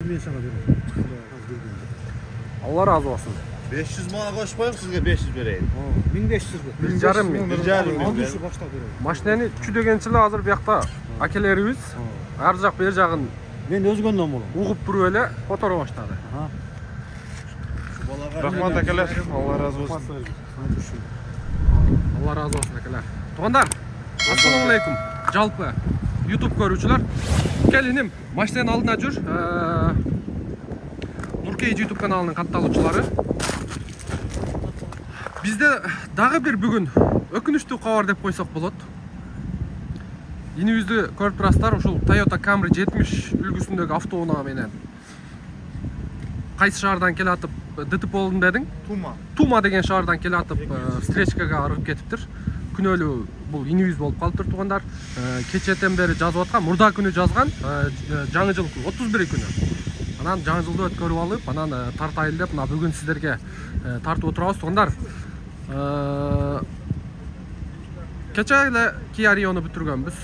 Ben sana veririm. Allah razı olsun. 500 mana koşmayıp sizge 500 vereyim. 1500 lira. 1,5 ming. 1,5 Aldı ming. şu başta veririm. Maşineni tüküdөгенчиле азыр биякта акелерибиз ар жак бер жагын Ben özgönden bolum. угуп туруп эле которо баштады. Rahmat akeler. Allah razı olsun. Allah razı olsun akeler. Тугандар, ассаламу алейкум. Жалпы YouTube көрүүчүлөр, келиним машиненин алдына жүр. Нуркейж YouTube каналынын катталуучулары. Бизде дагы бир бүгүн өкүнүчтүү кабар деп койсок болот. Инибизди көрүп турасыздар, ушул Toyota Camry 70 үлгүсүндөгү автоунаа менен кайсы шаардан келатып ДТП болдум дедиң? Тума деген шаардан келатып встречкага арып кетиптир. Күнөөлүү бул инибиз болуп калыптыр туугандар. Кечетен бери жазып аткан, мурда күнү жазган, жаңы жыл 31 күнү. Анан жаңы жылды өткөрүп алып, анан тартайын деп мына бүгүн сиздерге тартып отурабыз туугандар. Кече эле Kia Rio'ну бүтүргөнбүз.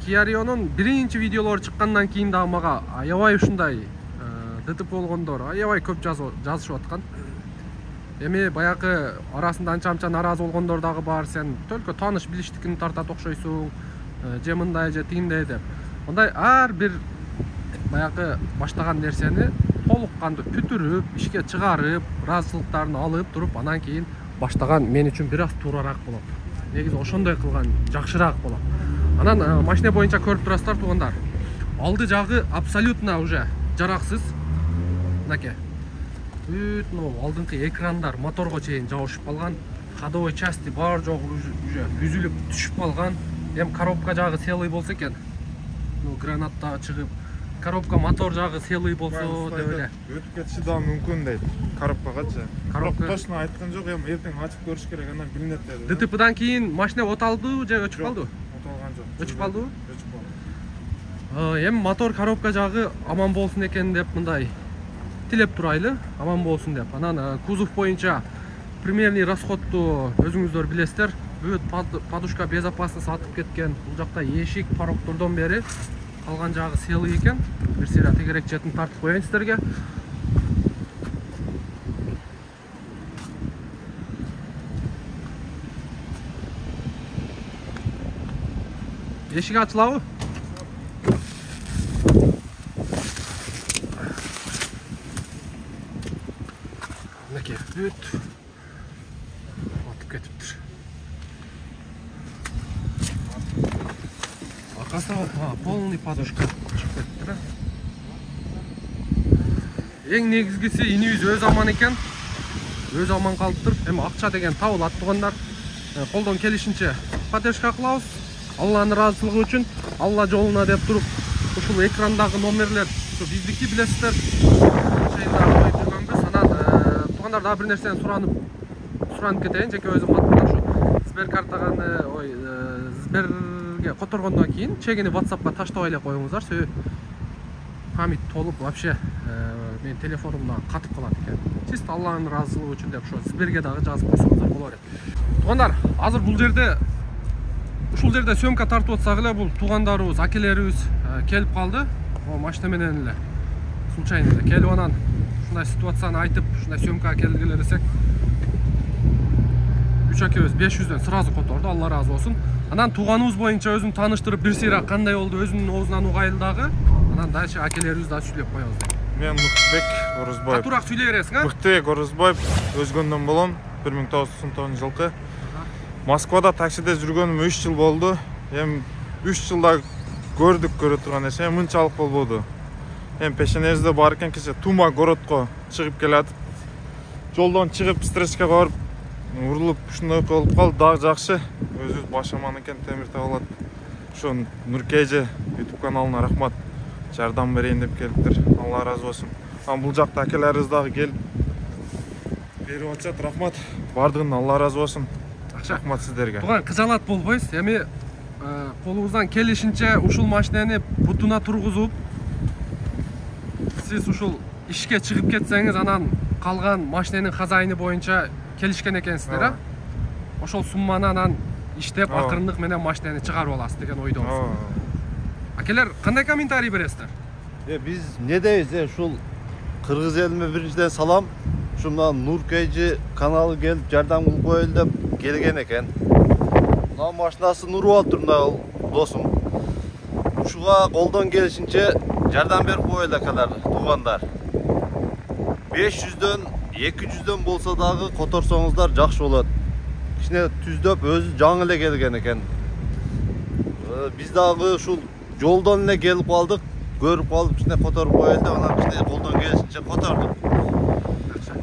Kia Rio'нун биринчи видеолору чыккандан кийин дагы мага аябай ушундай ДТП болгондор аябай көп жазышып аткан. Эми баягы арасында анча наразы болгондор дагы бар. Сен только тааныш билиштикин тартат окшойсуң, же мындай же тигиндей деп. Мындай ар бир баягы баштаган нерсени толук кандуу бүтүрүп, ишке чыгарып, ыраазычылыктарын алып туруп, анан кийин баштаган мен үчүн бир аз туураараак болот. Негизи ошондой кылган жакшыраак болот. Анан машина боюнча көрүп турасыздар туугандар. Алды жагы абсолютно уже жараксыз. Мынакей. Бүт алдыңкы экрандар моторго чейин жабышып калган. Ходовой части бар жогу уже үзүлүп түшүп калган. Эми коробка жагы целый болсо экен. Гранатта чыгып, коробка мотор жагы целый болсо деп эле. Өтүп кетиши да мүмкүн дейт. Коробкагачы. Коробка точно айткан жок, эми эртең ачып көрүш керек, андан билинет деди. ДТПдан кийин машина оталды же өчүп калды? Оталган жок. Өчүп калды? Өчүп калды. Эми мотор коробка жагы аман болсун экен деп мындай тилеп турайлы, аман болсун деп. Анан кузов боюнча примерный расходту өзүңүздөр билесиздер. Бүт подушка безопасность атып кеткен. Бул жакта эшик порогтордон бери калган жагы целый экен. Бир сыйра тегерек четин тартып коеюн сиздерге. Эшик ачылабы? Мынакей, бүт атып кетиптир. Аркасына полный подушка чыгып кетиптир. Эң негизгиси инибиз өз аман экен. Өз аман калыптыр. Эми акча деген табылат туугандар. Колдон келишинче поддержка кылабыз. Алланын ыраазычылыгы үчүн, Алла жолуна деп туруп, ушул экрандагы номерлер биздики билесиздер. Шейдагы коюп жүргөнбүз. Анан туугандар дагы бир нерсени суранып кетейин. Жеке өзүм аттан ушу Сберкартаганы, Сберге которгондон кийин чегини WhatsAppка таштабай эле коюңуздар. Себеби память толуп вообще менин телефонумдан катып калат экен. Чисто Алланын ыраазычылыгы үчүн деп ошо Сберге дагы жазып койсоңуздар болор экен. Туугандар, азыр бул жерде ушул жерде съемка тартып отсак эле бул туугандарыбыз, акелерибиз келип калды. Машина менен эле случайно эле келип анан ушундай ситуацияны айтып, ушундай съемкага келгиле десек, үч акебиз 500дөн сразу которду, Алла разы болсун. Анан тууганыбыз боюнча өзүн тааныштырып, бир сыйра кандай болду өзүнүн оозунан угайлы дагы. Анан дальше акелерибиз дагы сүйлөп коебуз дейт. Мен Мыктыбек Орозбаев. Катуураак сүйлөй бересиң, а? Мыктыбек Орозбаев, Өзгөндөн болом. 1999 жылкы. Москвада таксиде жүргөнүм 3 жыл болду. Эми 3 жылда көрдүк көрө турган нерсе мынчалык болбоду. Эми пешенебизде бар экен, кече Тума городко чыгып келатып, жолдон чыгып встречкага барып, урулуп ушундай болуп калды. Дагы жакшы, өзүбүз баш аман экен, темир табылат. Ошо Нуркейже YouTube каналына рахмат. Жардам берейин деп келиптир. Алла разы болсун. Бул жакта акелерибиз дагы келип берип атышат. Рахмат. Бардыгына Алла разы болсун. Рахмат сиздерге. Туган кызалат болбойсуз. Эми колубуздан келишинче ушул машинени бутуна тургузуп, сиз ушул ишке чыгып кетсеңиз, анан калган машиненин хозяйны боюнча келишкен экенсиздер, а? Ошол сумманы анан иштеп акырындык менен машинени чыгарып аласыз деген ойдомуз. Акелер, кандай комментарий бересиздер? Biz ne deyiz şul Kırgız elime birinciden salam. Şundan Nurkaycı kanalı gelip jardam kılıp koyuldu dep kelgen eken. Lan maşinası Nur Waltur'da dostum. Şuga koldan gelişince jardam berip koyuldu kadar tuğanlar. 500'den 200'den bolsa dagı kotorsoңуздар жакшы болот. Кичине түздөп өзү жаңы эле келген экен. Биз дагы ушул жолдон эле келип калдык, көрүп калдык, кичине которуп коелду, анан кичине колдон келишинче котордук.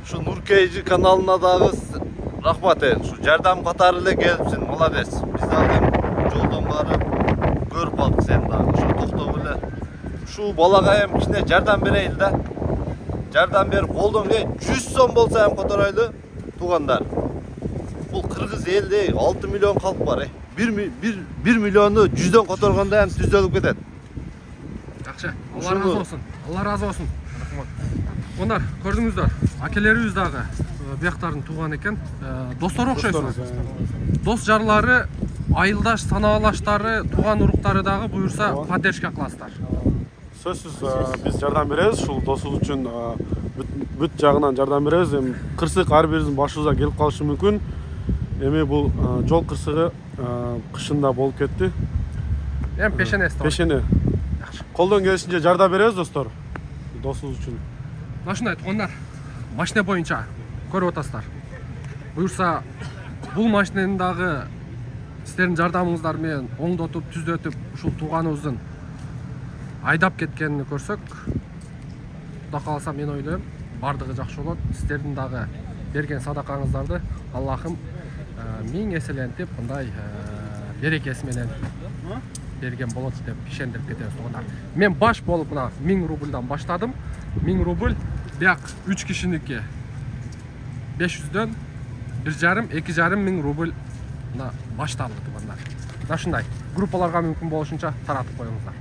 Ушу Нуркейжи каналына дагы рахмат ушу жардам катары эле келипсиң, молодец. Биз дагы жолдон барып көрүп калдык сени дагы. Ошо токтоп эле ушу балага эми кичине жардам берейли да. Жардам берип колдон 100 сом болсо ham которойлу туугандар. Бул Кыргыз элде 6 миллион халк бар. 1 миллиону 100дөн которгондо ham түздөлүп кетет. Жакшы. Алла разы болсун. Алла разы болсун. Ондар, көрдүңүздөр, акелерибиз дагы бияктардын тууган экен. Достор окшойсуңар. Дос жарлары, айылдаш, санаалаштары, тууган уруктары дагы буюрса поддержка кыласыздар. Сөзсүз биз жардам беребиз, ушул досубуз үчүн бүт жагынан жардам беребиз. Эми кырсык ар бирибиздин башыбызга келип калышы мүмкүн. Эми бул жол кырсыгы кышында болуп кетти. Эми пешенеси. Пешене. Колдон келишинче жардам беребиз достор. Досубуз үчүн. Ушундай туугандар, машина боюнча көрүп атасыздар. Буюрса бул машинени дагы сиздердин жардамыңыздар менен оңдотуп, түзөтүп, ушул тууганыбыздын айдап кеткенini көрсөк, Кудай кааласа мен ойлойм, бардыгы жакшы болот. Сиздердин дагы берген садакаңыздарды Аллахым 1000 эселентип, мындай берекеси менен берген болот деп ишендирип кетебиз туугандар. Мен баш болуп мына 1000 рубльдан баштадым. 1000 рубль бияк 3 кишиники 500дөн 1,5-2,5 миң рубль башталды туугандар. Ушундай группаларга мүмкүн болушунча таратып коюңуздар.